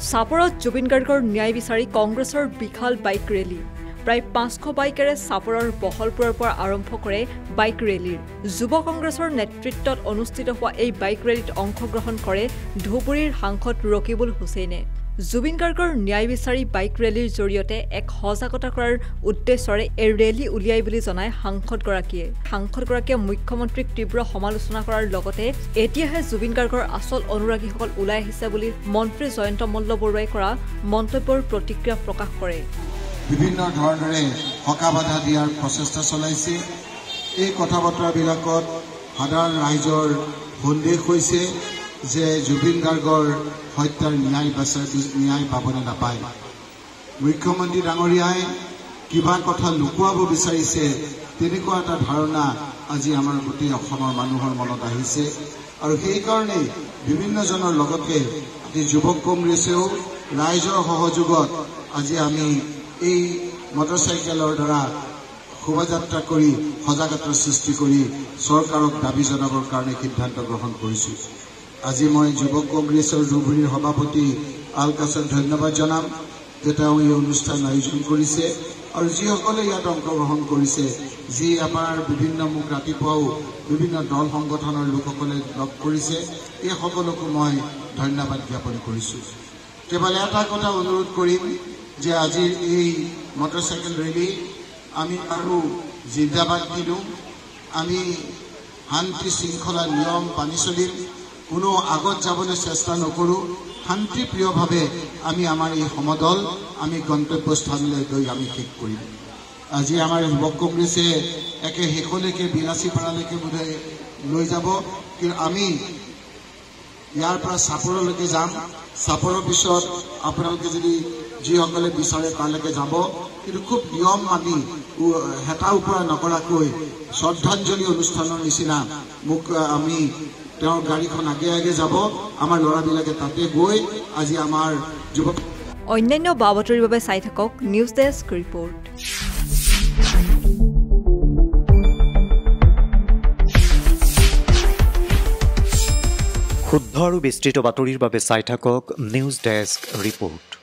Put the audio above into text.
চাপৰত জুবিন গাৰ্গৰ ন্যায় বিচাৰি কংগ্ৰেছৰ বিশাল বাইক ৰেলী প্ৰায় 500 বাইকেৰে চাপৰৰ বহলপুৰৰ পৰা আৰম্ভ কৰে বাইক ৰেলীৰ যুৱ কংগ্ৰেছৰ নেতৃত্বত অনুষ্ঠিত হোৱা এই বাইক ৰেলীত অংশগ্ৰহণ কৰে ধুবুৰীৰ সাংসদ ৰকিবুল হুছেইনে জুবিন গাৰ্গৰ ন্যায় বিচাৰি বাইক ৰেলীৰ জৰিয়তে এক সজাগতা কৰাৰ উদ্দেশ্যৰে এই ৰেলী উলিয়াই বুলি জনায় সাংসদগৰাকীয়ে মুখ্যমন্ত্ৰীক তীব্ৰ সমালোচনা কৰাৰ লগতে এতিয়াহে জুবিন গাৰ্গৰ আচল অনুৰাগীসকল ওলাই আহিছে বুলি মন্ত্ৰী জয়ন্ত মল্লবৰুৱাই কৰা মন্তব্যৰ প্ৰতিক্ৰিয়া প্ৰকাশ কৰে বিভিন্ন ধৰণৰে হকাবাধা দিয়াৰ প্ৰচেষ্টা চলাইছে এই কথা বতৰাবিলাকত সাধাৰণ ৰাইজৰ সন্দেহ হৈছে যে জুবিন গাৰ্গৰ হত্যাৰ ন্যায় পাবলৈ নাপায় মুখ্যমন্ত্ৰী ডাঙৰীয়াই কিবা কথা লুকুৱাব বিচাৰিছে তেনেকুৱা এটা ধাৰণা আজি আমাৰ গোটেই অসমৰ মানুহৰ মনত আহিছে আৰু সেইকাৰণে বিভিন্নজনৰ লগতে আজি যুৱক কংগ্ৰেছেও ৰাইজৰ সহযোগত আজি আমি এই মটৰচাইকেলৰ দ্বাৰা শোভাযাত্ৰা কৰি সজাগতাৰ সৃষ্টি কৰি চৰকাৰক দাবী জনাবৰ কাৰণে সিদ্ধান্ত গ্ৰহণ কৰিছোঁ আজি মই যুৱক কংগ্ৰেছৰ ধুবুৰীৰ সভাপতি আলকাছক ধন্যবাদ জনাম যে তেওঁ এই অনুষ্ঠান আয়োজন কৰিছে আৰু যিসকলে ইয়াত অংশগ্ৰহণ কৰিছে যি আমাৰ বিভিন্ন মোক ৰাতিপুৱাও বিভিন্ন দল সংগঠনৰ লোকসকলে লগ কৰিছে এই সকলোকো মই ধন্যবাদ জ্ঞাপন কৰিছোঁ কেৱল এটা কথা অনুৰোধ কৰিম যে আজিৰ এই মটৰচাইকেল ৰেলী আমি আৰু জিন্দাবাদ দিওঁ আমি শান্তি শৃংখলা নিয়ম পানি চলিম কোনো আগত যাবলৈ চেষ্টা নকৰোঁ শান্তিপ্ৰিয়ভাৱে আমি আমাৰ এই সমদল আমি গন্তব্যস্থানলৈ গৈ আমি শেষ কৰিম আজি আমাৰ যুৱক কংগ্ৰেছে একে শেষলৈকে বিলাচীপাৰালৈকে বোধহয় লৈ যাব কিন্তু আমি ইয়াৰ পৰা চাপৰলৈকে যাম চাপৰৰ পিছত আপোনালোকে যদি যিসকলে বিচাৰে তালৈকে যাব কিন্তু খুব নিয়ম মানি হেতা ওপৰা নকৰাকৈ শ্ৰদ্ধাঞ্জলি অনুষ্ঠানৰ নিচিনা মোক আমি তেওঁৰ গাড়ীখন আগে আগে যাব আমাৰ ল'ৰাবিলাকে তাতে গৈ আজি আমাৰ যুৱক অন্যান্য বাবতৰিৰ বাবে চাই থাকক নিউজ ডেস্ক ৰিপৰ্ট শুদ্ধ আৰু বিস্তৃত বাতৰিৰ বাবে চাই থাকক নিউজ ডেস্ক ৰিপৰ্ট।